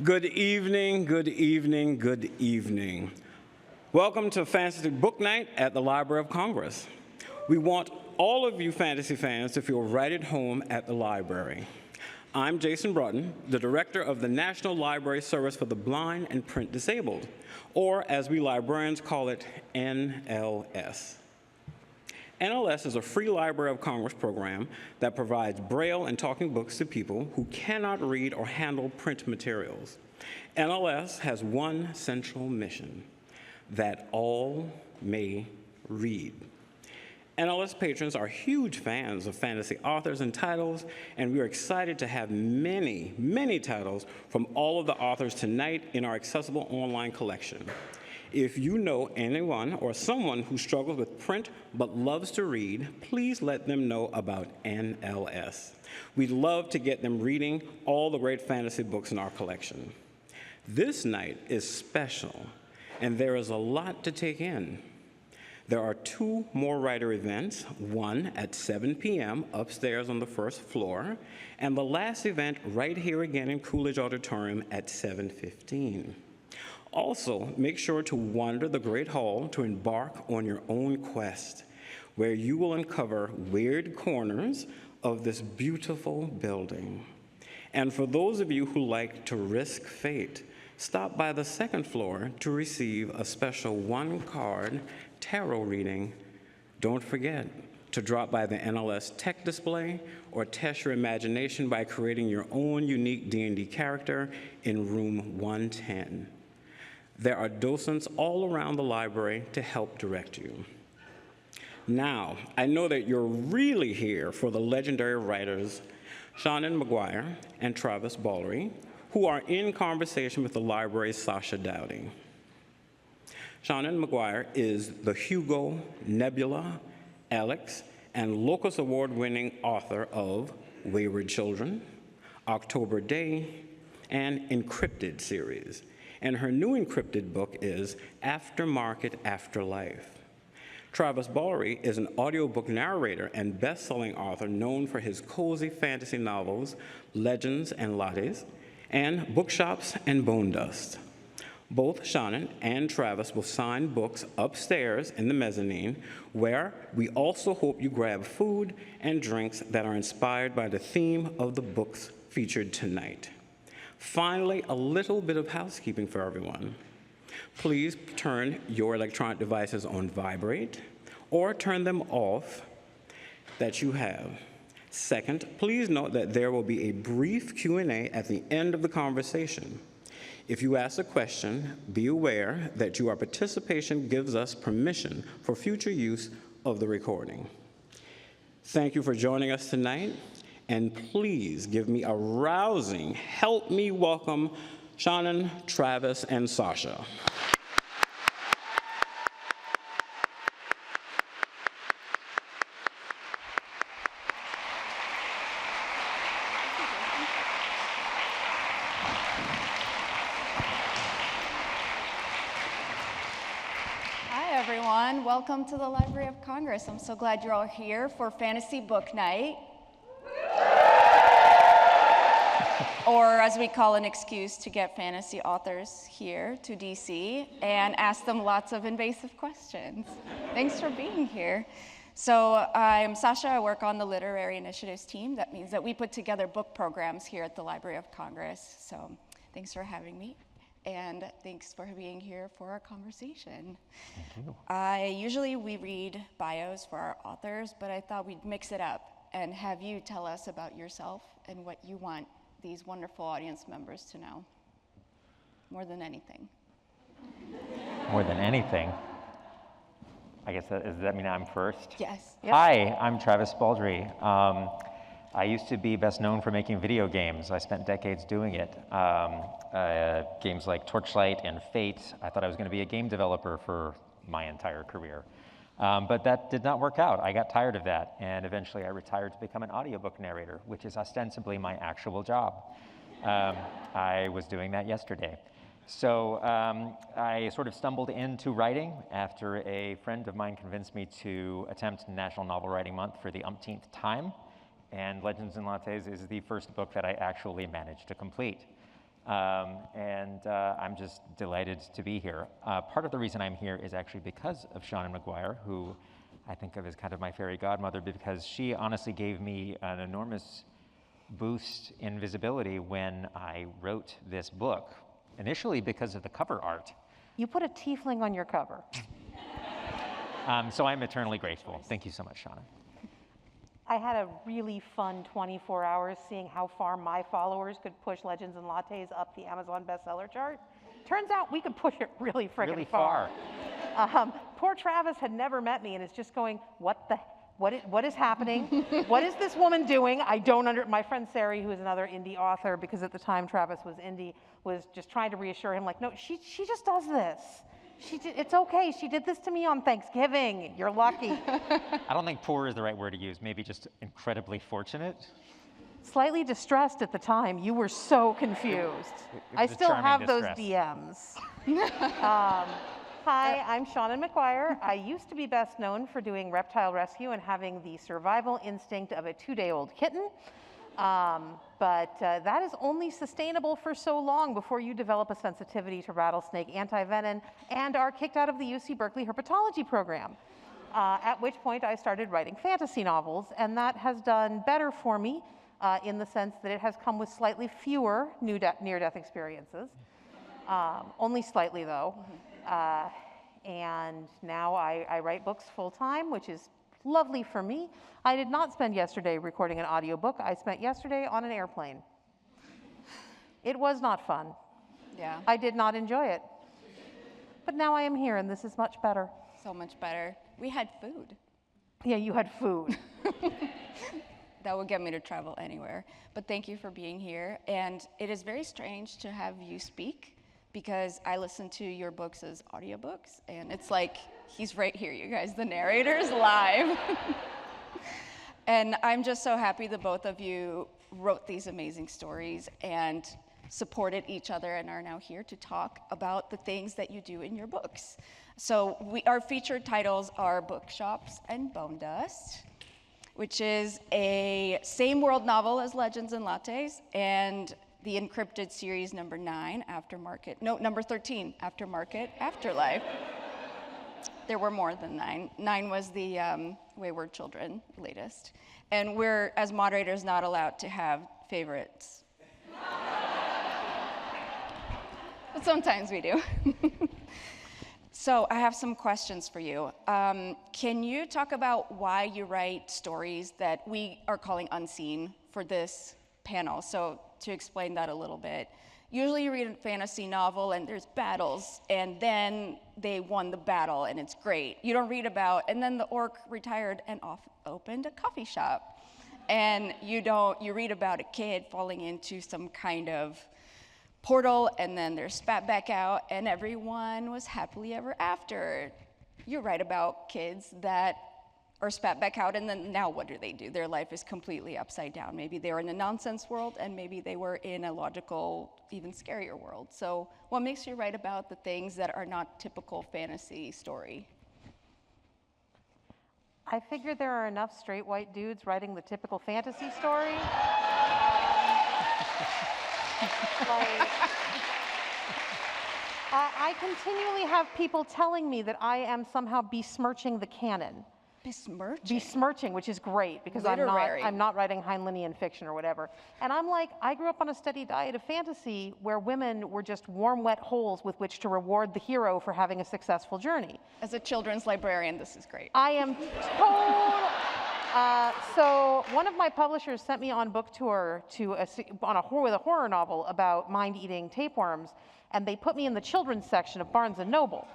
Good evening, good evening, good evening. Welcome to Fantasy Book Night at the Library of Congress. We want all of you fantasy fans to feel right at home at the library. I'm Jason Broughton, the director of the National Library Service for the Blind and Print Disabled, or as we librarians call it, NLS. NLS is a free Library of Congress program that provides Braille and talking books to people who cannot read or handle print materials. NLS has one central mission, that all may read. NLS patrons are huge fans of fantasy authors and titles, and we are excited to have many, many titles from all of the authors tonight in our accessible online collection. If you know anyone or someone who struggles with print but loves to read, please let them know about NLS. We'd love to get them reading all the great fantasy books in our collection. This night is special, and there is a lot to take in. There are two more writer events, one at 7 p.m. upstairs on the first floor, and the last event right here again in Coolidge Auditorium at 7:15. Also, make sure to wander the Great Hall to embark on your own quest, where you will uncover weird corners of this beautiful building. And for those of you who like to risk fate, stop by the second floor to receive a special one-card tarot reading. Don't forget to drop by the NLS tech display or test your imagination by creating your own unique D&D character in room 110. There are docents all around the library to help direct you. Now, I know that you're really here for the legendary writers Seanan McGuire and Travis Ballery, who are in conversation with the library's Sasha Dowdy. Seanan McGuire is the Hugo, Nebula, Alex, and Locus Award-winning author of Wayward Children, October Day, and Encrypted series. And her new encrypted book is Aftermarket Afterlife. Travis Ballery is an audiobook narrator and best-selling author known for his cozy fantasy novels, Legends and Lattes, and Bookshops and Bone Dust. Both Seanan and Travis will sign books upstairs in the mezzanine, where we also hope you grab food and drinks that are inspired by the theme of the books featured tonight. Finally, a little bit of housekeeping for everyone. Please turn your electronic devices on vibrate or turn them off that you have. Second, please note that there will be a brief Q&A at the end of the conversation. If you ask a question, be aware that your participation gives us permission for future use of the recording. Thank you for joining us tonight. And please give me a rousing, help me welcome Seanan, Travis, and Sasha. Hi, everyone. Welcome to the Library of Congress. I'm so glad you're all here for Fantasy Book Night. Or as we call an excuse to get fantasy authors here to DC and ask them lots of invasive questions. Thanks for being here. So I'm Sasha, I work on the Literary Initiatives team. That means that we put together book programs here at the Library of Congress. So thanks for having me. And thanks for being here for our conversation. Thank you. We read bios for our authors, but I thought we'd mix it up and have you tell us about yourself and what you want these wonderful audience members to know, more than anything. More than anything. I guess does that mean I'm first? Yes. Yep. Hi, I'm Travis Ballery. I used to be best known for making video games. I spent decades doing it. Games like Torchlight and Fate. I thought I was going to be a game developer for my entire career. But that did not work out. I got tired of that, and eventually I retired to become an audiobook narrator, which is ostensibly my actual job. I was doing that yesterday. So I sort of stumbled into writing after a friend of mine convinced me to attempt National Novel Writing Month for the umpteenth time, and Legends and Lattes is the first book that I actually managed to complete. and I'm just delighted to be here. Part of the reason I'm here is actually because of Seanan McGuire, who I think of as kind of my fairy godmother, because she honestly gave me an enormous boost in visibility when I wrote this book, initially because of the cover art. You put a tiefling on your cover. So I'm eternally grateful. Thank you so much, Shauna. I had a really fun 24 hours seeing how far my followers could push Legends and Lattes up the Amazon bestseller chart. Turns out we could push it really freaking Really far. Poor Travis had never met me and is just going, what is happening? What is this woman doing? My friend Sari, who is another indie author, because at the time Travis was indie, was just trying to reassure him, like, no, she just does this. It's okay. She did this to me on Thanksgiving. You're lucky. I don't think poor is the right word to use, maybe just incredibly fortunate. Slightly distressed at the time. You were so confused. I was a still charming have those distress. DMs. Hi, I'm Seanan McGuire. I used to be best known for doing reptile rescue and having the survival instinct of a 2-day-old kitten. But that is only sustainable for so long before you develop a sensitivity to rattlesnake antivenom and are kicked out of the UC Berkeley herpetology program. At which point I started writing fantasy novels, and that has done better for me in the sense that it has come with slightly fewer near-death experiences. Only slightly, though. And now I write books full-time, which is lovely for me. I did not spend yesterday recording an audiobook. I spent yesterday on an airplane. It was not fun. Yeah, I did not enjoy it. But now I am here, and this is much better. so much better. We had food. Yeah, you had food. That would get me to travel anywhere. But thank you for being here. And it is very strange to have you speak, because I listen to your books as audiobooks, and it's like, he's right here, you guys. The narrator's live. And I'm just so happy that both of you wrote these amazing stories and supported each other and are now here to talk about the things that you do in your books. So our featured titles are Bookshops and Bone Dust, which is a same world novel as Legends and Lattes, and the encrypted series number 13, Aftermarket Afterlife. There were more than 9. 9 was the Wayward Children latest. And we're, as moderators, not allowed to have favorites. But sometimes we do. So I have some questions for you. Can you talk about why you write stories that we are calling unseen for this panel? So to explain that a little bit. Usually you read a fantasy novel and there's battles, and then they won the battle and it's great. You don't read about, and then the orc retired and opened a coffee shop. And you read about a kid falling into some kind of portal, and then they're spat back out, and everyone was happily ever after. You write about kids that are spat back out, and then now what do? Their life is completely upside down. Maybe they were in a nonsense world, and maybe they were in a logical, even scarier world. So what makes you write about the things that are not typical fantasy story? I figured there are enough straight white dudes writing the typical fantasy story. I continually have people telling me that I am somehow besmirching the canon. Besmirching, which is great, because Literary. I'm not writing Heinleinian fiction or whatever. And I'm like, I grew up on a steady diet of fantasy where women were just warm, wet holes with which to reward the hero for having a successful journey. As a children's librarian, this is great. I am total. So one of my publishers sent me on book tour with a horror novel about mind-eating tapeworms, and they put me in the children's section of Barnes & Noble.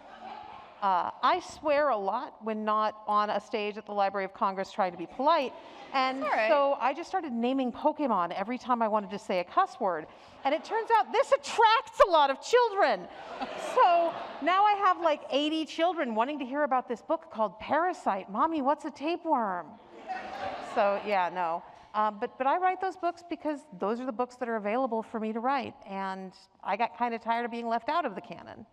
I swear a lot when not on a stage at the Library of Congress trying to be polite. And so I just started naming Pokemon every time I wanted to say a cuss word. And it turns out this attracts a lot of children. So now I have like 80 children wanting to hear about this book called Parasite. Mommy, what's a tapeworm? So yeah, no. But I write those books because those are the books that are available for me to write. And I got kind of tired of being left out of the canon.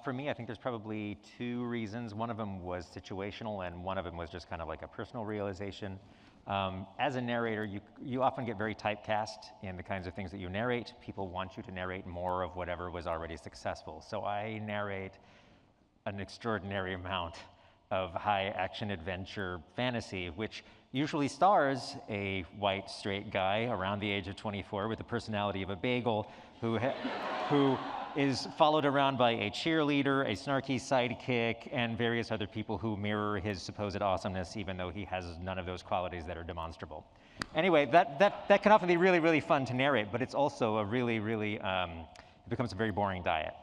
For me, I think there's probably 2 reasons. One of them was situational, and one of them was just kind of like a personal realization. As a narrator, you often get very typecast in the kinds of things that you narrate. People want you to narrate more of whatever was already successful. So I narrate an extraordinary amount of high action adventure fantasy, which usually stars a white straight guy around the age of 24 with the personality of a bagel who is followed around by a cheerleader, a snarky sidekick, and various other people who mirror his supposed awesomeness, even though he has none of those qualities that are demonstrable. Anyway, that can often be really, really fun to narrate, but it's also a really, really, it becomes a very boring diet.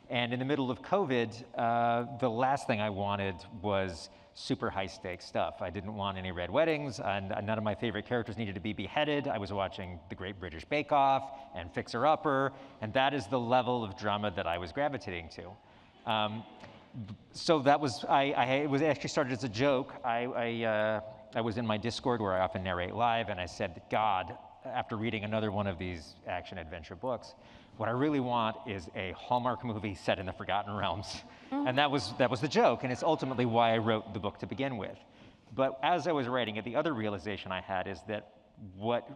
And in the middle of COVID, the last thing I wanted was super high stakes stuff. I didn't want any red weddings, and none of my favorite characters needed to be beheaded. I was watching The Great British Bake Off and Fixer Upper, and that is the level of drama that I was gravitating to. So that was, it was actually started as a joke. I was in my Discord where I often narrate live, and I said, God, after reading another one of these action adventure books, what I really want is a Hallmark movie set in the Forgotten Realms. And that was the joke, and it's ultimately why I wrote the book to begin with. But as I was writing it, the other realization I had is that what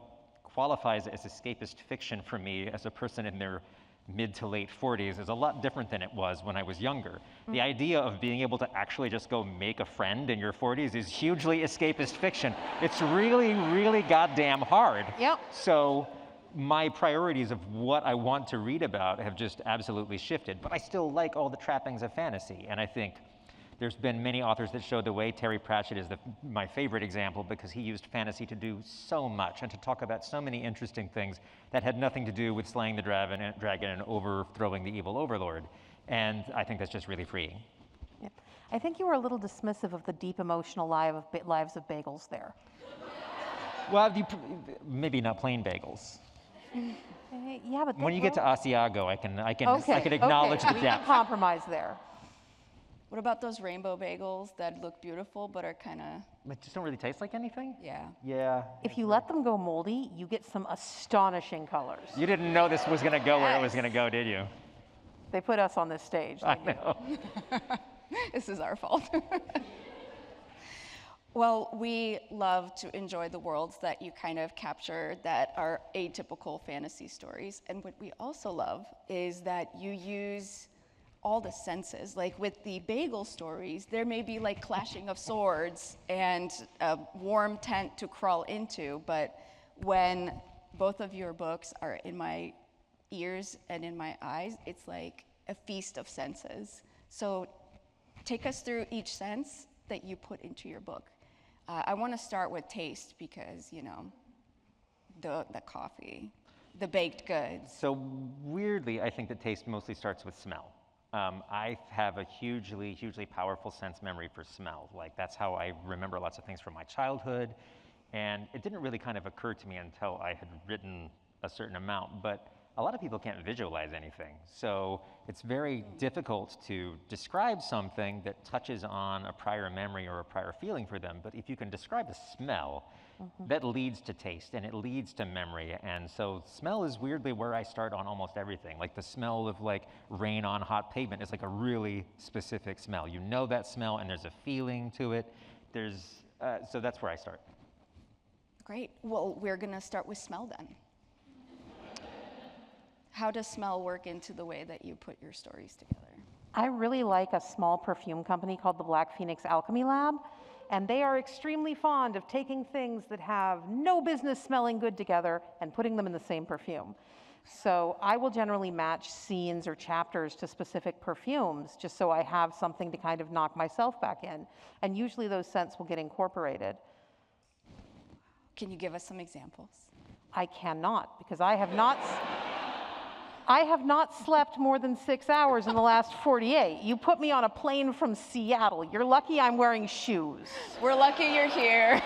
qualifies as escapist fiction for me as a person in their mid to late 40s is a lot different than it was when I was younger. The idea of being able to actually just go make a friend in your 40s is hugely escapist fiction. It's really, really goddamn hard. Yep. So my priorities of what I want to read about have just absolutely shifted, but I still like all the trappings of fantasy. And I think there's been many authors that show the way. Terry Pratchett is my favorite example because he used fantasy to do so much and to talk about so many interesting things that had nothing to do with slaying the dragon and overthrowing the evil overlord. And I think that's just really freeing. Yep. I think you were a little dismissive of the deep emotional lives of bagels there. Well, maybe not plain bagels. Yeah, but When you get to Asiago, I can okay, acknowledge okay. the We can depth. compromise there. What about those rainbow bagels that look beautiful but are kind of, But just don't really taste like anything? yeah. Yeah. If you let them go moldy, you get some astonishing colors. You didn't know this was going to go where it was going to go, did you? They put us on this stage. I know. This is our fault. Well, we love to enjoy the worlds that you kind of capture that are atypical fantasy stories. And what we also love is that you use all the senses. Like with the bagel stories, there may be like clashing of swords and a warm tent to crawl into, but when both of your books are in my ears and in my eyes, it's like a feast of senses. So take us through each sense that you put into your book. I want to start with taste because, you know, the coffee, the baked goods. So weirdly, I think that taste mostly starts with smell. I have a hugely, hugely powerful sense memory for smell. Like that's how I remember lots of things from my childhood. And it didn't really kind of occur to me until I had written a certain amount, but a lot of people can't visualize anything. So it's very difficult to describe something that touches on a prior memory or a prior feeling for them. But if you can describe a smell, that leads to taste and it leads to memory. And so smell is weirdly where I start on almost everything. Like the smell of like rain on hot pavement is like a really specific smell. You know that smell and there's a feeling to it. So that's where I start. Great. Well, we're going to start with smell then. How does smell work into the way that you put your stories together? I really like a small perfume company called the Black Phoenix Alchemy Lab, and they are extremely fond of taking things that have no business smelling good together and putting them in the same perfume. So I will generally match scenes or chapters to specific perfumes just so I have something to kind of knock myself back in. And usually those scents will get incorporated. Can you give us some examples? I cannot, because I have not slept more than 6 hours in the last 48. You put me on a plane from Seattle. You're lucky I'm wearing shoes. We're lucky you're here.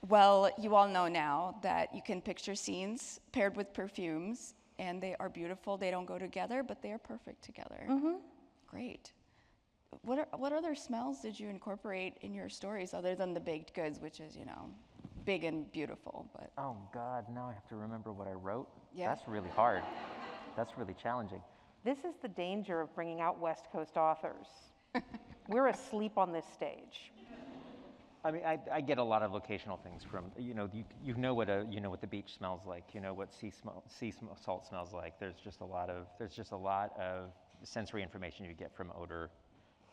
Well, you all know now that you can picture scenes paired with perfumes, and they are beautiful. They don't go together, but they are perfect together. Great. What other smells did you incorporate in your stories other than the baked goods, which is, you know, big and beautiful? But Oh God, now I have to remember what I wrote. Yeah. That's really hard. That's really challenging. This is the danger of bringing out West Coast authors. We're asleep on this stage. I mean, I get a lot of locational things from, you know what the beach smells like, you know what salt smells like. There's just a lot of sensory information you get from odor.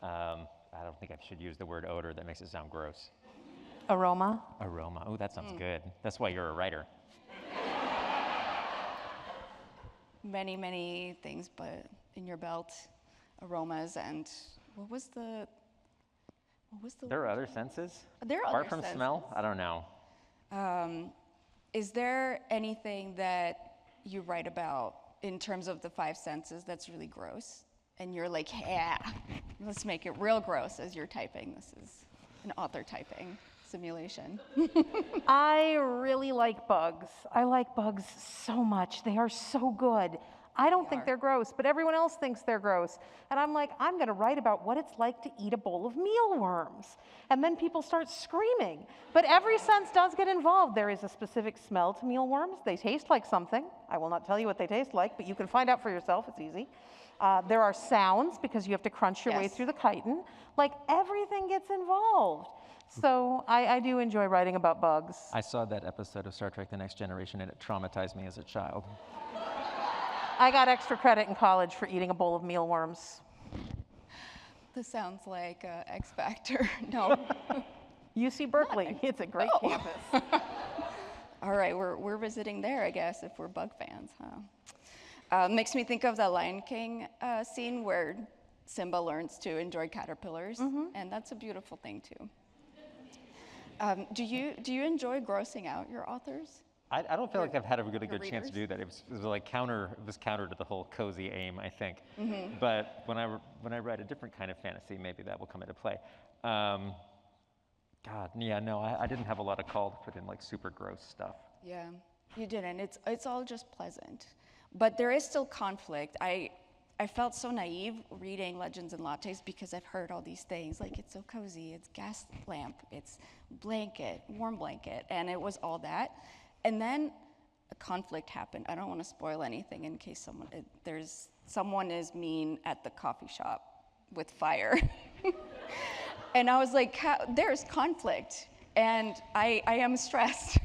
I don't think I should use the word odor. That makes it sound gross. Aroma. Aroma. Oh, that sounds good. That's why you're a writer. Many, many things, but in your belt, aromas, and what was the There are word? other senses? There are Apart other from senses. smell? I don't know. Is there anything that you write about in terms of the five senses that's really gross? And you're like, yeah, let's make it real gross as you're typing. This is an author typing simulation. I really like bugs. I like bugs so much. They are so good. I don't think are. they're gross, but everyone else thinks they're gross. And I'm like, I'm going to write about what it's like to eat a bowl of mealworms. And then people start screaming. But every sense does get involved. There is a specific smell to mealworms. They taste like something. I will not tell you what they taste like, but you can find out for yourself. It's easy. There are sounds because you have to crunch your way Yes. through the chitin. Like everything gets involved. So I do enjoy writing about bugs. I saw that episode of Star Trek The Next Generation and it traumatized me as a child. I got extra credit in college for eating a bowl of mealworms. This sounds like X Factor. No. UC Berkeley, it's a great Oh. campus. All right, we're visiting there, I guess, if we're bug fans, huh? Makes me think of the Lion King scene where Simba learns to enjoy caterpillars, and that's a beautiful thing too. Do you enjoy grossing out your authors? I don't feel like I've had a really your good chance to readers? do that. It was like counter to the whole cozy aim, I think. But when I write a different kind of fantasy, maybe that will come into play. God, yeah, no, I didn't have a lot of call to put in like super gross stuff. Yeah, you didn't. It's all just pleasant, but there is still conflict. I felt so naive reading Legends and Lattes because I've heard all these things like it's so cozy, it's gas lamp, it's blanket, warm blanket, and it was all that. And then a conflict happened. I don't want to spoil anything in case someone is mean at the coffee shop with fire. And I was like, there's conflict, and I am stressed.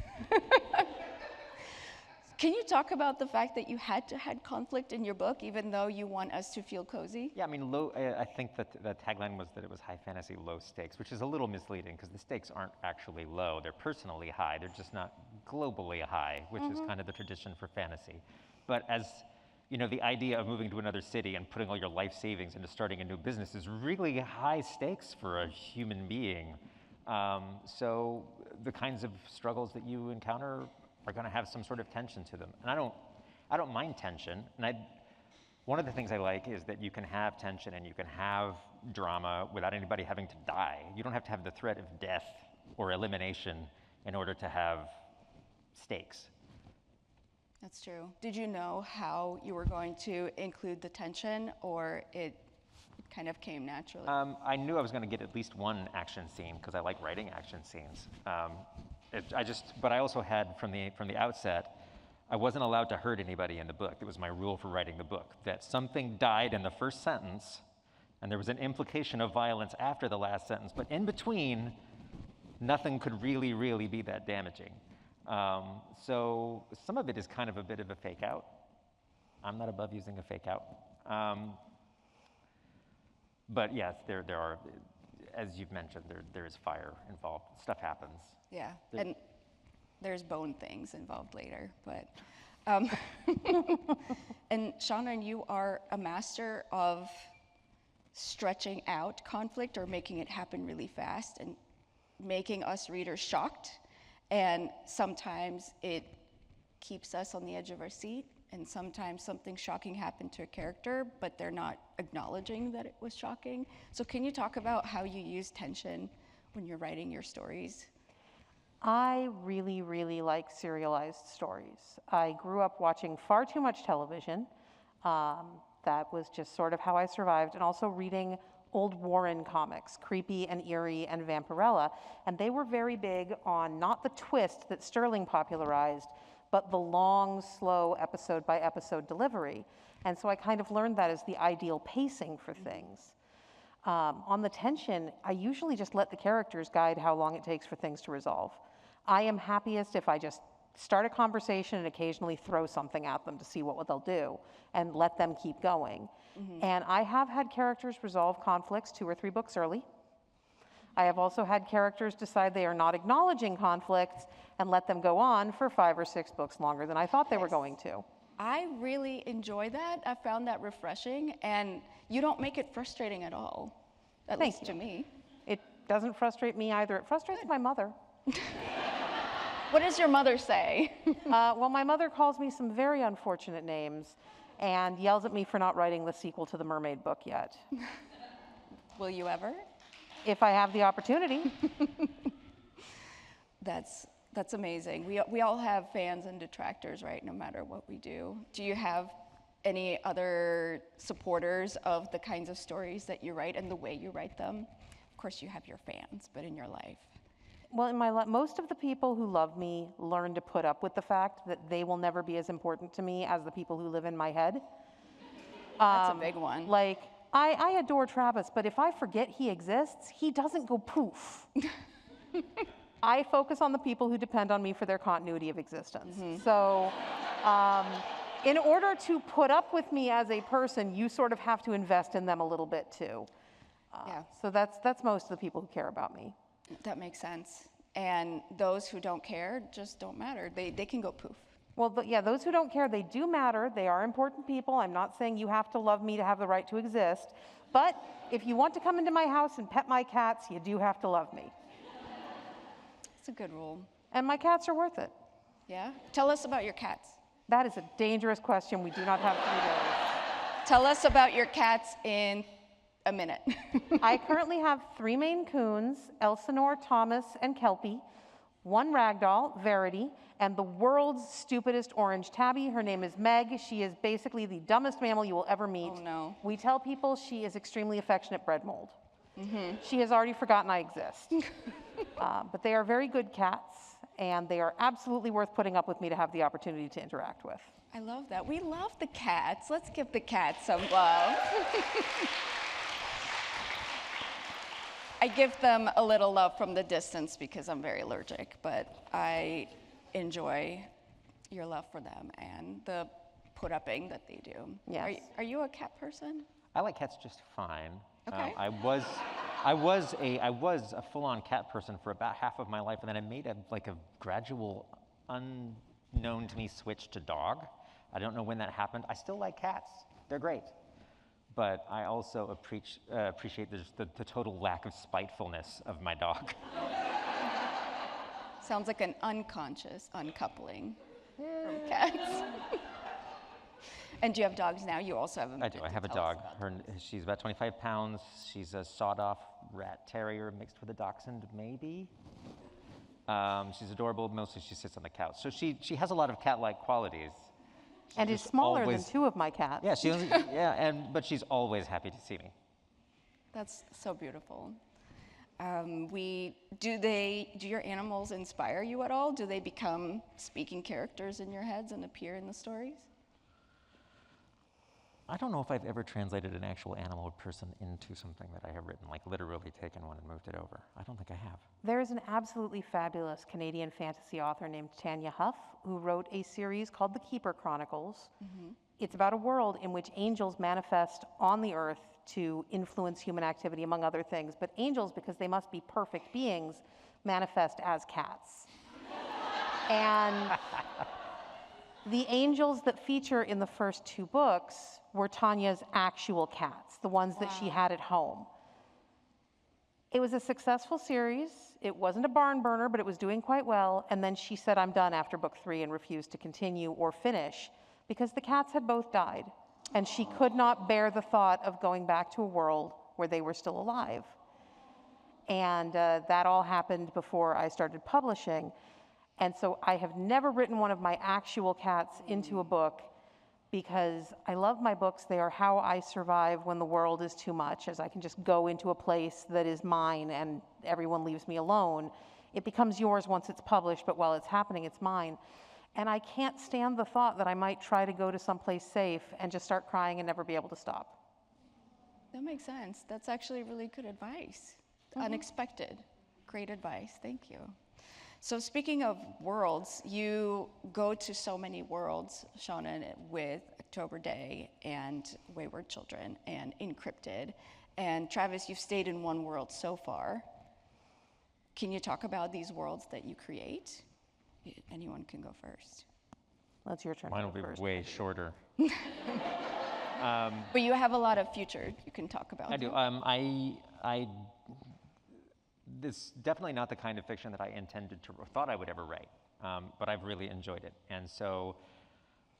Can you talk about the fact that you had conflict in your book, even though you want us to feel cozy? Yeah, I mean, I think that the tagline was that it was high fantasy, low stakes, which is a little misleading because the stakes aren't actually low. They're personally high. They're just not globally high, which is kind of the tradition for fantasy. But as you know, the idea of moving to another city and putting all your life savings into starting a new business is really high stakes for a human being. So the kinds of struggles that you encounter are going to have some sort of tension to them. And I don't mind tension. And one of the things I like is that you can have tension and you can have drama without anybody having to die. You don't have to have the threat of death or elimination in order to have stakes. That's true. Did you know how you were going to include the tension, or it kind of came naturally? I knew I was going to get at least one action scene because I like writing action scenes. But I also had from the outset, I wasn't allowed to hurt anybody in the book. It was my rule for writing the book that something died in the first sentence, and there was an implication of violence after the last sentence. But in between, nothing could really, really be that damaging. So some of it is kind of a bit of a fake out. I'm not above using a fake out. But yes, there are, as you've mentioned, there is fire involved. Stuff happens. Yeah, and there's bone things involved later, but. And Shannon, you are a master of stretching out conflict or making it happen really fast and making us readers shocked. And sometimes it keeps us on the edge of our seat, and sometimes something shocking happened to a character, but they're not acknowledging that it was shocking. So can you talk about how you use tension when you're writing your stories? I really, really like serialized stories. I grew up watching far too much television. That was just sort of how I survived, and also reading old Warren comics, Creepy and Eerie and Vampirella, and they were very big on not the twist that Sterling popularized, but the long, slow episode-by-episode delivery. And so I kind of learned that as the ideal pacing for things. On the tension, I usually just let the characters guide how long it takes for things to resolve. I am happiest if I just start a conversation and occasionally throw something at them to see what they'll do and let them keep going. And I have had characters resolve conflicts 2 or 3 books early. I have also had characters decide they are not acknowledging conflicts and let them go on for 5 or 6 books longer than I thought they were going to. I really enjoy that. I found that refreshing, and you don't make it frustrating at all, at Thank least to me. It doesn't frustrate me either. It frustrates my mother. What does your mother say? Well, my mother calls me some very unfortunate names and yells at me for not writing the sequel to the Mermaid book yet. Will you ever? If I have the opportunity. That's amazing. We all have fans and detractors, right, no matter what we do. Do you have any other supporters of the kinds of stories that you write and the way you write them? Of course, you have your fans, but in your life? Well, in my life, most of the people who love me learn to put up with the fact that they will never be as important to me as the people who live in my head. That's a big one. Like, I adore Travis, but if I forget he exists, he doesn't go poof. I focus on the people who depend on me for their continuity of existence. So, in order to put up with me as a person, you sort of have to invest in them a little bit too. Yeah. So that's most of the people who care about me. That makes sense. And those who don't care just don't matter. They can go poof. Well, yeah, those who don't care, they do matter. They are important people. I'm not saying you have to love me to have the right to exist. But if you want to come into my house and pet my cats, you do have to love me. It's a good rule. And my cats are worth it. Yeah? Tell us about your cats. That is a dangerous question. We do not have 3 days. Tell us about your cats in a minute. I currently have 3 Maine Coons, Elsinore, Thomas, and Kelpie, 1 ragdoll, Verity, and the world's stupidest orange tabby. Her name is Meg. She is basically the dumbest mammal you will ever meet. Oh, no. We tell people she is extremely affectionate bread mold. She has already forgotten I exist. But they are very good cats, and they are absolutely worth putting up with me to have the opportunity to interact with. I love that. We love the cats. Let's give the cats some love. I give them a little love from the distance because I'm very allergic, but I enjoy your love for them and the put-upping that they do. Yes. Are you a cat person? I like cats just fine. Okay. I was a full-on cat person for about half of my life, and then I made a gradual, unknown to me switch to dog. I don't know when that happened. I still like cats. They're great. But I also appreciate the total lack of spitefulness of my dog. Sounds like an unconscious uncoupling from cats. And do you have dogs now? You also have a I do. I have a dog. She's about 25 pounds. She's a sawed-off rat terrier mixed with a dachshund, maybe. She's adorable. Mostly she sits on the couch. So she has a lot of cat-like qualities. And is just smaller than 2 of my cats. Yeah, but she's always happy to see me. That's so beautiful. Do your animals inspire you at all? Do they become speaking characters in your heads and appear in the stories? I don't know if I've ever translated an actual animal or person into something that I have written, like literally taken one and moved it over. I don't think I have. There is an absolutely fabulous Canadian fantasy author named Tanya Huff who wrote a series called The Keeper Chronicles. It's about a world in which angels manifest on the earth to influence human activity, among other things. But angels, because they must be perfect beings, manifest as cats. And the angels that feature in the first 2 books were Tanya's actual cats, the ones that she had at home. It was a successful series. It wasn't a barn burner, but it was doing quite well. And then she said, I'm done after book 3 and refused to continue or finish because the cats had both died. And she could not bear the thought of going back to a world where they were still alive. And that all happened before I started publishing. And so I have never written one of my actual cats into a book because I love my books. They are how I survive when the world is too much, as I can just go into a place that is mine and everyone leaves me alone. It becomes yours once it's published, but while it's happening, it's mine. And I can't stand the thought that I might try to go to someplace safe and just start crying and never be able to stop. That makes sense. That's actually really good advice. Unexpected. Great advice. Thank you. So speaking of worlds, you go to so many worlds, Shannon, with October Day and Wayward Children and Encrypted. And Travis, you've stayed in one world so far. Can you talk about these worlds that you create? Anyone can go first. That's your turn. Mine to will go be first. way shorter. But you have a lot of future you can talk about. I do. This is definitely not the kind of fiction that I intended to, or thought I would ever write, but I've really enjoyed it. And so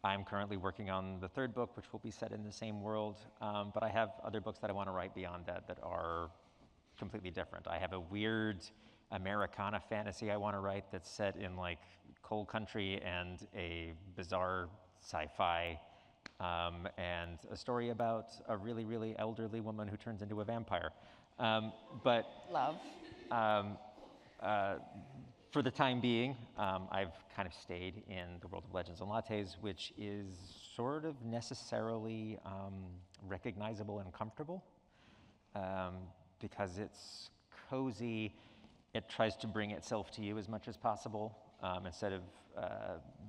I'm currently working on the third book, which will be set in the same world, but I have other books that I want to write beyond that that are completely different. I have a weird Americana fantasy I want to write that's set in like coal country and a bizarre sci-fi, and a story about a really, really elderly woman who turns into a vampire. But Love. for the time being, I've kind of stayed in the world of Legends and Lattes, which is sort of necessarily recognizable and comfortable, because it's cozy. It tries to bring itself to you as much as possible, instead of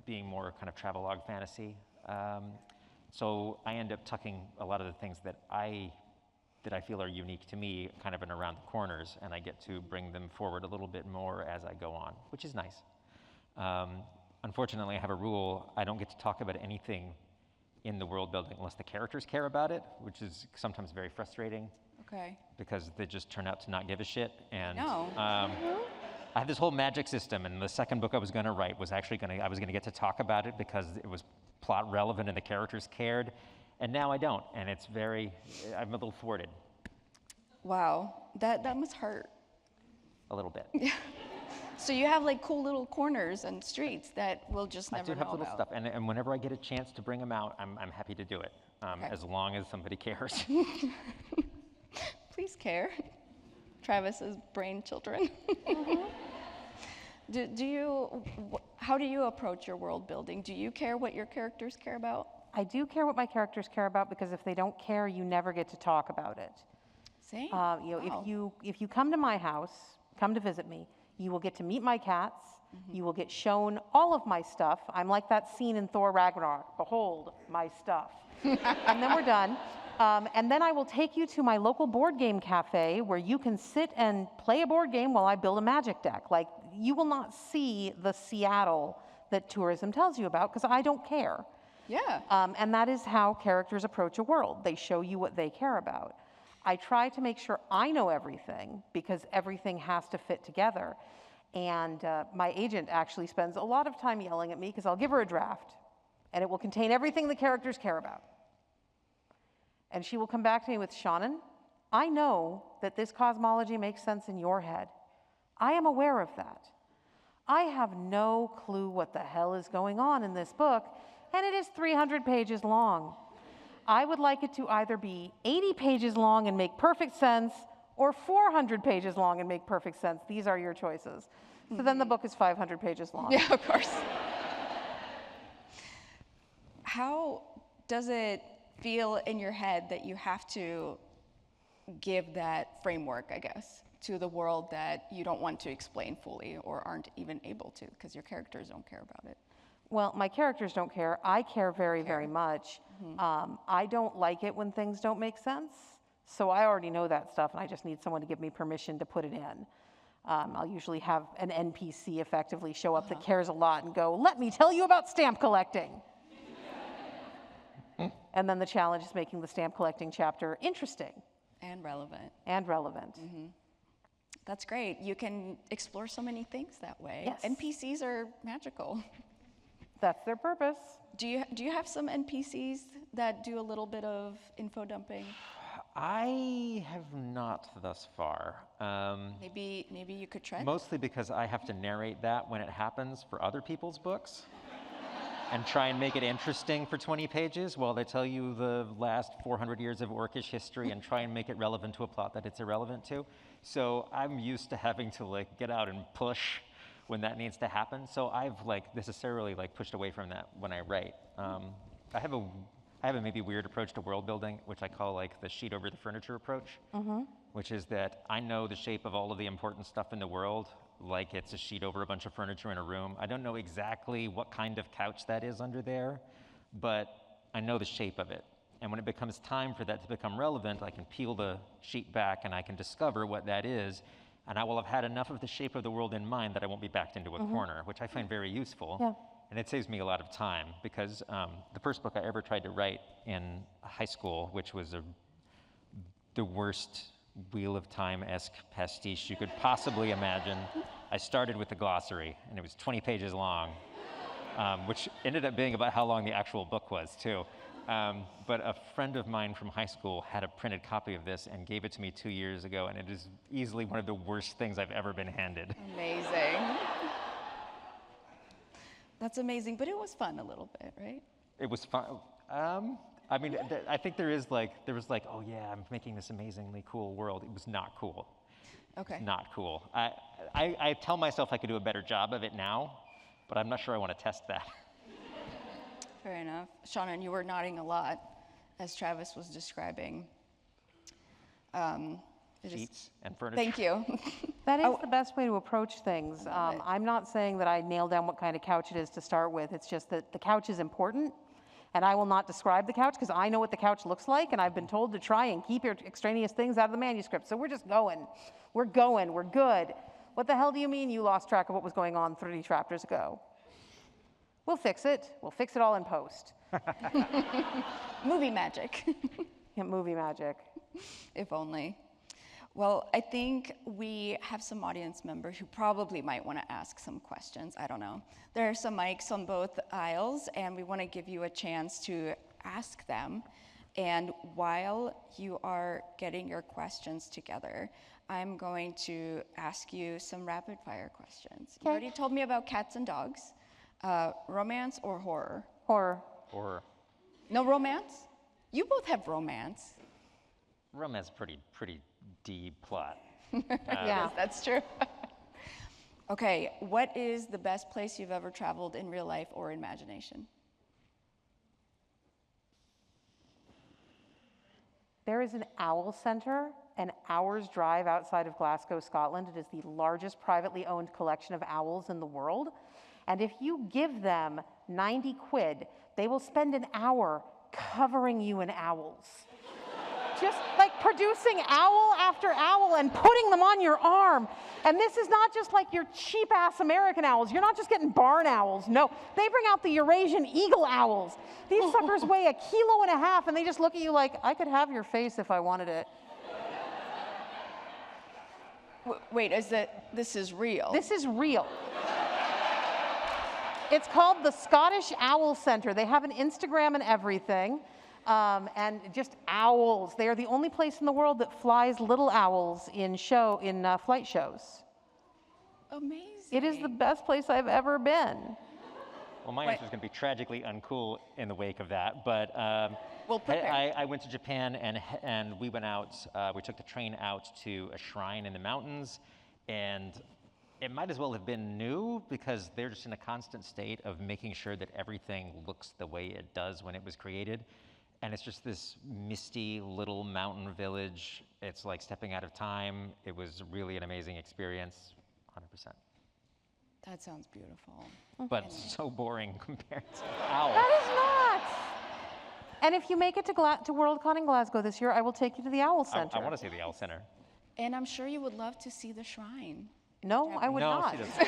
being more kind of travelogue fantasy. So I end up tucking a lot of the things that I feel are unique to me kind of in around the corners, and I get to bring them forward a little bit more as I go on, which is nice. Unfortunately, I have a rule: I don't get to talk about anything in the world building unless the characters care about it, which is sometimes very frustrating Okay. because they just turn out to not give a shit. And No. I had this whole magic system, and the second book I was going to write was actually I was going to get to talk about it because it was plot relevant and the characters cared. And now I don't, and I'm a little thwarted. Wow. That must hurt. A little bit. So you have like cool little corners and streets that we'll just I never do have know little about. stuff, and whenever I get a chance to bring them out, I'm happy to do it, Okay. as long as somebody cares. Please care. Travis's brain children. How do you approach your world building? Do you care what your characters care about? I do care what my characters care about, because if they don't care, you never get to talk about it. Same. Wow. If you come to my house, come to visit me, you will get to meet my cats. You will get shown all of my stuff. I'm like that scene in Thor Ragnarok. Behold, my stuff. And then we're done. And then I will take you to my local board game cafe where you can sit and play a board game while I build a magic deck. Like, you will not see the Seattle that tourism tells you about, because I don't care. Yeah. And that is how characters approach a world. They show you what they care about. I try to make sure I know everything, because everything has to fit together. And my agent actually spends a lot of time yelling at me, because I'll give her a draft, and it will contain everything the characters care about. And she will come back to me with, Shannon, I know that this cosmology makes sense in your head. I am aware of that. I have no clue what the hell is going on in this book, and it is 300 pages long. I would like it to either be 80 pages long and make perfect sense, or 400 pages long and make perfect sense. These are your choices. So then the book is 500 pages long. Yeah, of course. How does it feel in your head that you have to give that framework, I guess, to the world that you don't want to explain fully or aren't even able to because your characters don't care about it? Well, my characters don't care. I care very, very much. I don't like it when things don't make sense. So I already know that stuff, and I just need someone to give me permission to put it in. I'll usually have an NPC effectively show up that cares a lot and go, let me tell you about stamp collecting. And then the challenge is making the stamp collecting chapter interesting And relevant. and relevant. That's great. You can explore so many things that way. Yes. NPCs are magical. That's their purpose. Do you have some NPCs that do a little bit of info dumping? I have not thus far. Maybe you could try. Mostly because I have to narrate that when it happens for other people's books and try and make it interesting for 20 pages while they tell you the last 400 years of Orcish history and try and make it relevant to a plot that it's irrelevant to. So I'm used to having to get out and push when that needs to happen. So I've necessarily pushed away from that when I write. I have I have a maybe weird approach to world building, which I call like the sheet over the furniture approach, which is that I know the shape of all of the important stuff in the world, like it's a sheet over a bunch of furniture in a room. I don't know exactly what kind of couch that is under there, but I know the shape of it. And when it becomes time for that to become relevant, I can peel the sheet back and I can discover what that is. And I will have had enough of the shape of the world in mind that I won't be backed into a corner, which I find very useful. Yeah. And it saves me a lot of time because the first book I ever tried to write in high school, which was the worst Wheel of Time-esque pastiche you could possibly imagine, I started with the glossary, and it was 20 pages long, which ended up being about how long the actual book was, too. But a friend of mine from high school had a printed copy of this and gave it to me 2 years ago, and it is easily one of the worst things I've ever been handed. Amazing. That's amazing, but it was fun a little bit, right? It was fun. I mean, I think there was like, oh yeah, I'm making this amazingly cool world. It was not cool. Okay. It's not cool. I tell myself I could do a better job of it now, but I'm not sure I want to test that. Fair enough. Shauna, you were nodding a lot as Travis was describing. Sheets and furniture. Thank you. That is the best way to approach things. I'm not saying that I nail down what kind of couch it is to start with. It's just that the couch is important, and I will not describe the couch because I know what the couch looks like, and I've been told to try and keep your extraneous things out of the manuscript. So we're just going. We're going. We're good. What the hell do you mean you lost track of what was going on 30 chapters ago? We'll fix it. We'll fix it all in post. Movie magic, Yeah, movie magic. if only. Well, I think we have some audience members who probably might want to ask some questions. I don't know. There are some mics on both aisles, and we want to give you a chance to ask them. And while you are getting your questions together, I'm going to ask you some rapid fire questions. You already told me about cats and dogs. Romance or horror? Horror. Or No romance? You both have romance. romance, pretty deep plot. Yeah. That's true. Okay, what is the best place you've ever traveled in real life or imagination? There is an owl center an hour's drive outside of Glasgow, Scotland. It is the largest privately owned collection of owls in the world. And if you give them 90 quid, they will spend an hour covering you in owls. Just like producing owl after owl and putting them on your arm. And this is not just like your cheap ass American owls. You're not just getting barn owls. No, they bring out the Eurasian eagle owls. These suckers weigh 1.5 kilos and they just look at you like, I could have your face if I wanted it. Wait, this is real? This is real. It's called the Scottish Owl Center. They have an Instagram and everything. And just owls. They are the only place in the world that flies little owls in flight shows. Amazing. It is the best place I've ever been. Well, my answer is going to be tragically uncool in the wake of that, but Well, prepare. I went to Japan and we went out, we took the train out to a shrine in the mountains, and it might as well have been new because they're just in a constant state of making sure that everything looks the way it does when it was created. And it's just this misty little mountain village. It's like stepping out of time. It was really an amazing experience, 100%. That sounds beautiful. But so boring compared to Owl. That is not. And if you make it to Worldcon in Glasgow this year, I will take you to the Owl Center. I want to see the Owl Center. And I'm sure you would love to see the shrine. No, I would no, not. she doesn't.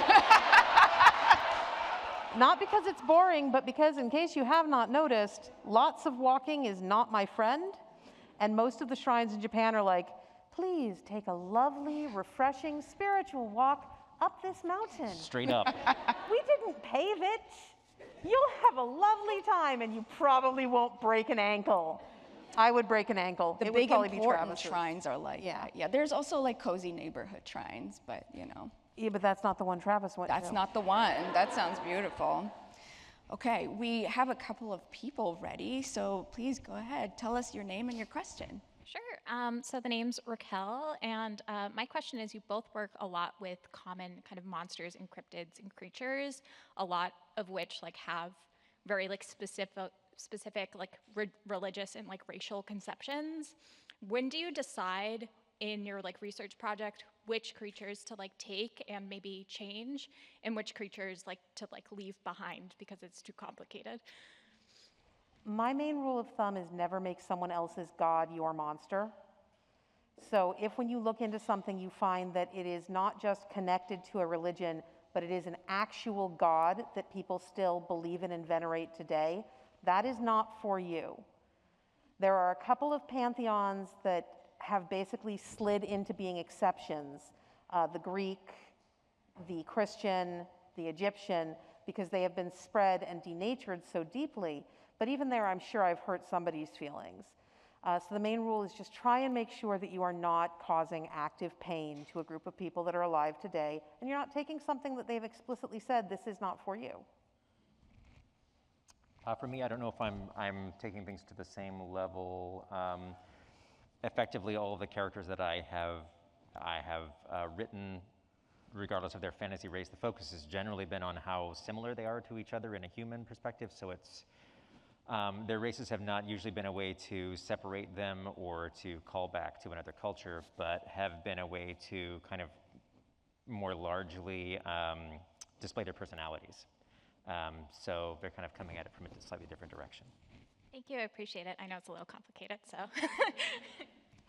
Not because it's boring, but because, in case you have not noticed, lots of walking is not my friend. And most of the shrines in Japan are like, please take a lovely, refreshing, spiritual walk up this mountain. Straight up. We didn't pave it. You'll have a lovely time, and you probably won't break an ankle. I would break an ankle. The It would big probably be important Travis's. shrines are like Yeah. that. Yeah, there's also like cozy neighborhood shrines, but you know, Yeah, but that's not the one Travis went that's to. not the one. That sounds beautiful. Okay, we have a couple of people ready, so please go ahead. Tell us your name and your question. Sure. So the name's Raquel, and my question is: you both work a lot with common kind of monsters and cryptids and creatures, a lot of which like have very like specific like religious and like racial conceptions. When do you decide in your like research project which creatures to like take and maybe change, and which creatures like to like leave behind because it's too complicated? My main rule of thumb is never make someone else's god your monster. So if when you look into something you find that it is not just connected to a religion, but it is an actual god that people still believe in and venerate today, that is not for you. There are a couple of pantheons that have basically slid into being exceptions, the Greek, the Christian, the Egyptian, because they have been spread and denatured so deeply. But even there, I'm sure I've hurt somebody's feelings. So the main rule is just try and make sure that you are not causing active pain to a group of people that are alive today, and you're not taking something that they've explicitly said, this is not for you. For me, I don't know if I'm taking things to the same level. Effectively, all of the characters that I have written, regardless of their fantasy race, the focus has generally been on how similar they are to each other in a human perspective. So it's their races have not usually been a way to separate them or to call back to another culture, but have been a way to kind of more largely display their personalities. So they're kind of coming at it from a slightly different direction. Thank you, I appreciate it. I know it's a little complicated, so.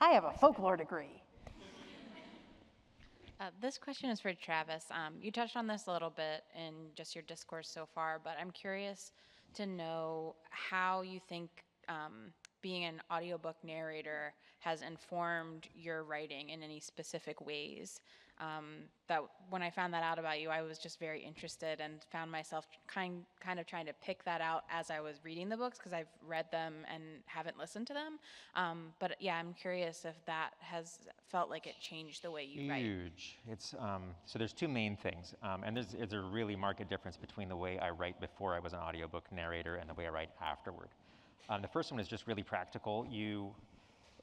I have a folklore degree. This question is for Travis. You touched on this a little bit in just your discourse so far, but I'm curious to know how you think being an audiobook narrator has informed your writing in any specific ways. That when I found that out about you, I was just very interested and found myself kind of trying to pick that out as I was reading the books, because I've read them and haven't listened to them. But yeah, I'm curious if that has felt like it changed the way you write. Huge. It's so there's two main things, and there's a really marked difference between the way I write before I was an audiobook narrator and the way I write afterward. The first one is just really practical.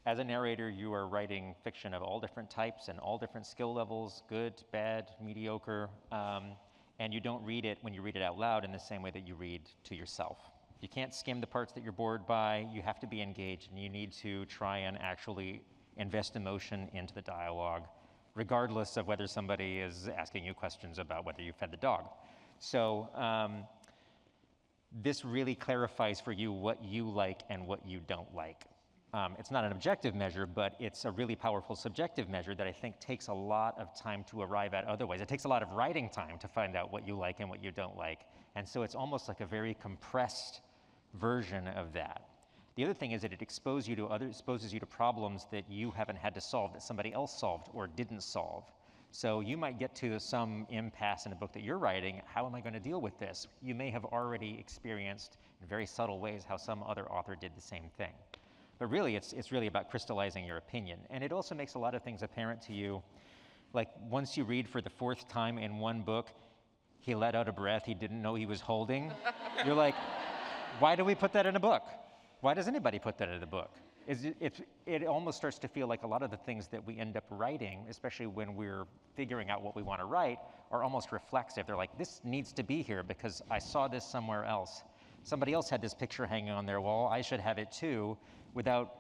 As a narrator, you are writing fiction of all different types and all different skill levels, good, bad, mediocre, and you don't read it when you read it out loud in the same way that you read to yourself. You can't skim the parts that you're bored by. You have to be engaged, and you need to try and actually invest emotion into the dialogue, regardless of whether somebody is asking you questions about whether you fed the dog. So this really clarifies for you what you like and what you don't like. It's not an objective measure, but it's a really powerful subjective measure that I think takes a lot of time to arrive at otherwise. It takes a lot of writing time to find out what you like and what you don't like. And so it's almost like a very compressed version of that. The other thing is that it exposes you to problems that you haven't had to solve, that somebody else solved or didn't solve. So you might get to some impasse in a book that you're writing. How am I going to deal with this? You may have already experienced in very subtle ways how some other author did the same thing. But really, it's really about crystallizing your opinion. And it also makes a lot of things apparent to you. Like once you read for the fourth time in one book, he let out a breath he didn't know he was holding. You're like, why do we put that in a book? Why does anybody put that in a book? It almost starts to feel like a lot of the things that we end up writing, especially when we're figuring out what we want to write, are almost reflexive. They're like, this needs to be here because I saw this somewhere else. Somebody else had this picture hanging on their wall. I should have it too, without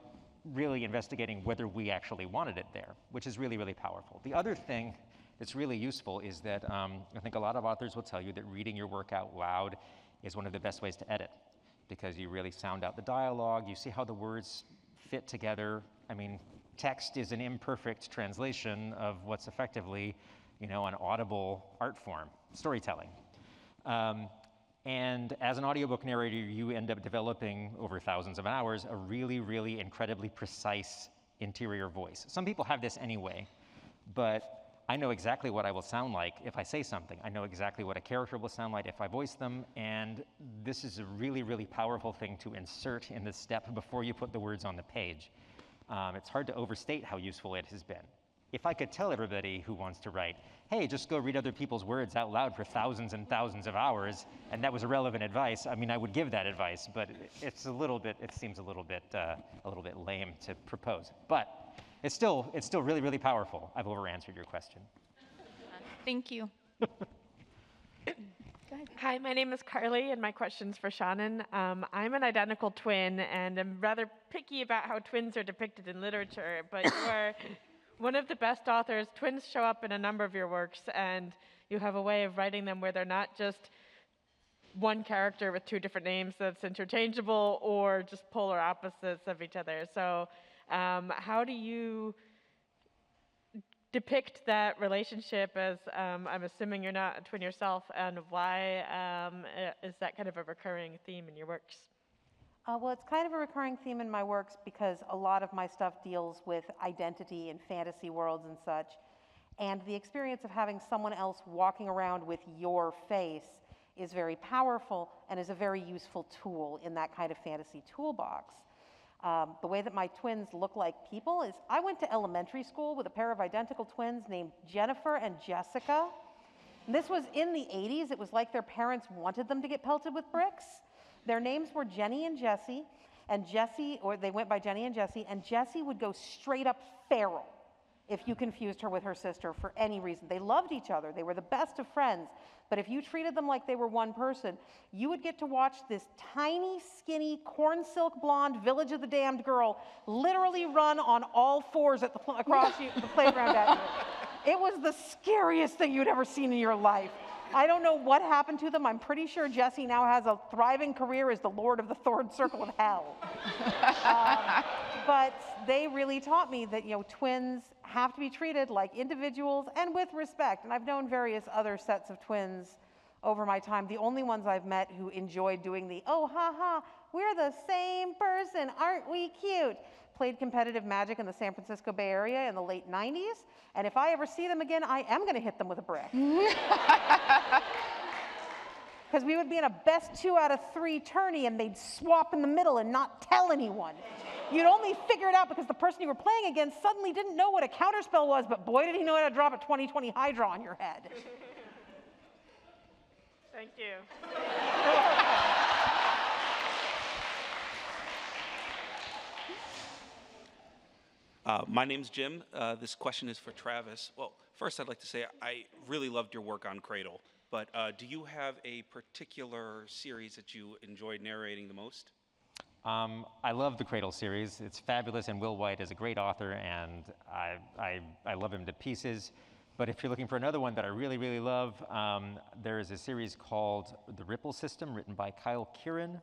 really investigating whether we actually wanted it there, which is really, really powerful. The other thing that's really useful is that I think a lot of authors will tell you that reading your work out loud is one of the best ways to edit, because you really sound out the dialogue, you see how the words fit together. I mean, text is an imperfect translation of what's effectively, an audible art form, storytelling. And as an audiobook narrator, you end up developing over thousands of hours a really, really incredibly precise interior voice. Some people have this anyway, but I know exactly what I will sound like if I say something. I know exactly what a character will sound like if I voice them, and this is a really, really powerful thing to insert in the step before you put the words on the page. It's hard to overstate how useful it has been. If I could tell everybody who wants to write, hey, just go read other people's words out loud for thousands and thousands of hours, and that was irrelevant advice, I mean, I would give that advice, but it seems a little bit lame to propose. But it's still really, really powerful. I've over-answered your question. Thank you. Hi, my name is Carly, and my question's for Shannon. I'm an identical twin, and I'm rather picky about how twins are depicted in literature, but you are one of the best authors. Twins show up in a number of your works, and you have a way of writing them where they're not just one character with two different names that's interchangeable or just polar opposites of each other. So how do you depict that relationship as, I'm assuming you're not a twin yourself, and why is that kind of a recurring theme in your works? Well, it's kind of a recurring theme in my works because a lot of my stuff deals with identity and fantasy worlds and such. And the experience of having someone else walking around with your face is very powerful and is a very useful tool in that kind of fantasy toolbox. The way that my twins look like people is I went to elementary school with a pair of identical twins named Jennifer and Jessica. And this was in the 80s. It was like their parents wanted them to get pelted with bricks. Their names were Jenny and Jessie, or they went by Jenny and Jessie, and Jessie would go straight up feral if you confused her with her sister for any reason. They loved each other. They were the best of friends. But if you treated them like they were one person, you would get to watch this tiny, skinny, corn silk blonde Village of the Damned girl literally run on all fours across the playground at you. It was the scariest thing you'd ever seen in your life. I don't know what happened to them. I'm pretty sure Jessie now has a thriving career as the Lord of the Third Circle of Hell. But they really taught me that, twins have to be treated like individuals and with respect. And I've known various other sets of twins over my time. The only ones I've met who enjoyed doing the, oh, ha, ha, we're the same person, aren't we cute? Played competitive Magic in the San Francisco Bay Area in the late 90s. And if I ever see them again, I am going to hit them with a brick. Because we would be in a best 2 out of 3 tourney and they'd swap in the middle and not tell anyone. You'd only figure it out because the person you were playing against suddenly didn't know what a counterspell was, but boy, did he know how to drop a 20/20 Hydra on your head. Thank you. My name's Jim. This question is for Travis. Well, first I'd like to say I really loved your work on Cradle, but do you have a particular series that you enjoyed narrating the most? I love the Cradle series. It's fabulous, and Will White is a great author, and I love him to pieces. But if you're looking for another one that I really, really love, there is a series called The Ripple System, written by Kyle Kieran.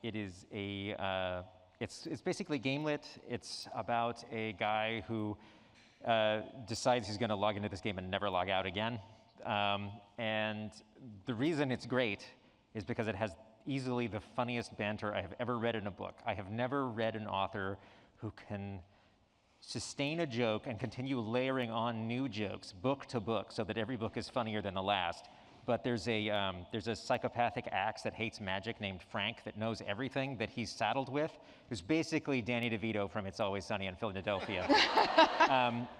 It is it's basically gamelit. It's about a guy who decides he's going to log into this game and never log out again. And the reason it's great is because it has easily the funniest banter I have ever read in a book. I have never read an author who can sustain a joke and continue layering on new jokes book to book so that every book is funnier than the last. But there's a psychopathic axe that hates magic named Frank that knows everything that he's saddled with, who's basically Danny DeVito from It's Always Sunny in Philadelphia.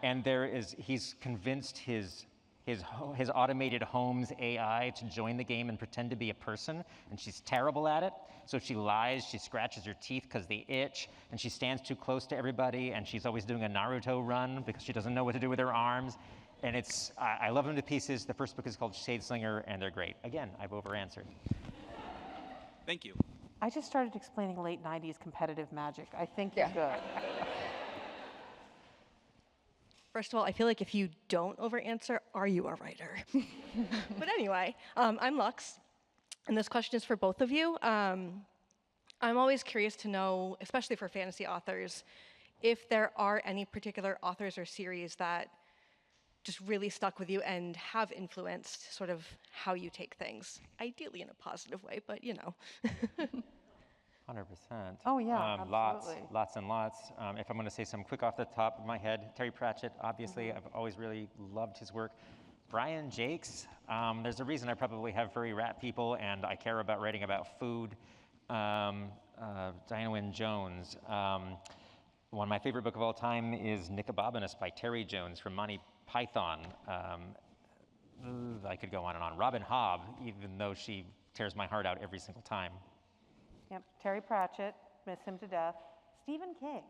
And he's convinced his automated Holmes AI to join the game and pretend to be a person, and she's terrible at it. So she lies, she scratches her teeth because they itch, and she stands too close to everybody, and she's always doing a Naruto run because she doesn't know what to do with her arms. And I love them to pieces. The first book is called Shadeslinger, and they're great. Again, I've over-answered. Thank you. I just started explaining late 90s competitive Magic. I think you're good. First of all, I feel like if you don't over-answer, are you a writer? But anyway, I'm Lux, and this question is for both of you. I'm always curious to know, especially for fantasy authors, if there are any particular authors or series that just really stuck with you and have influenced sort of how you take things. Ideally in a positive way, but 100%. Oh, yeah, absolutely. Lots and lots. If I'm going to say some quick off the top of my head, Terry Pratchett, obviously, I've always really loved his work. Brian Jakes, there's a reason I probably have furry rat people and I care about writing about food. Diana Wynne Jones. One of my favorite book of all time is Nicobotanus by Terry Jones from Monty Python. I could go on and on. Robin Hobb, even though she tears my heart out every single time. Yep, Terry Pratchett, miss him to death. Stephen King.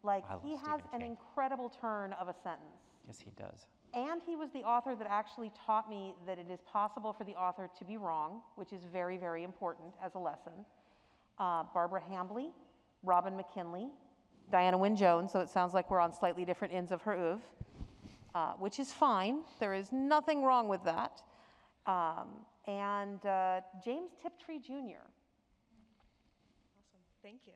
Like, I love he has Stephen an King. incredible turn of a sentence. Yes, he does. And he was the author that actually taught me that it is possible for the author to be wrong, which is very, very important as a lesson. Barbara Hambly, Robin McKinley, Diana Wynne Jones, so it sounds like we're on slightly different ends of her oeuvre, which is fine. There is nothing wrong with that. And James Tiptree Jr. Awesome. Thank you.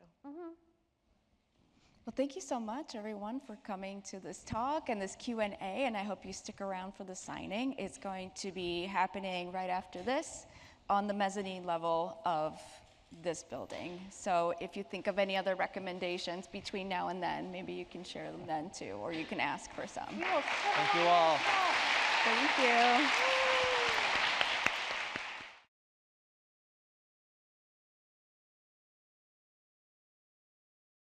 Well, thank you so much, everyone, for coming to this talk and this Q&A, and I hope you stick around for the signing. It's going to be happening right after this on the mezzanine level of this building. So if you think of any other recommendations between now and then, maybe you can share them then too, or you can ask for some. Thank you all. Thank you.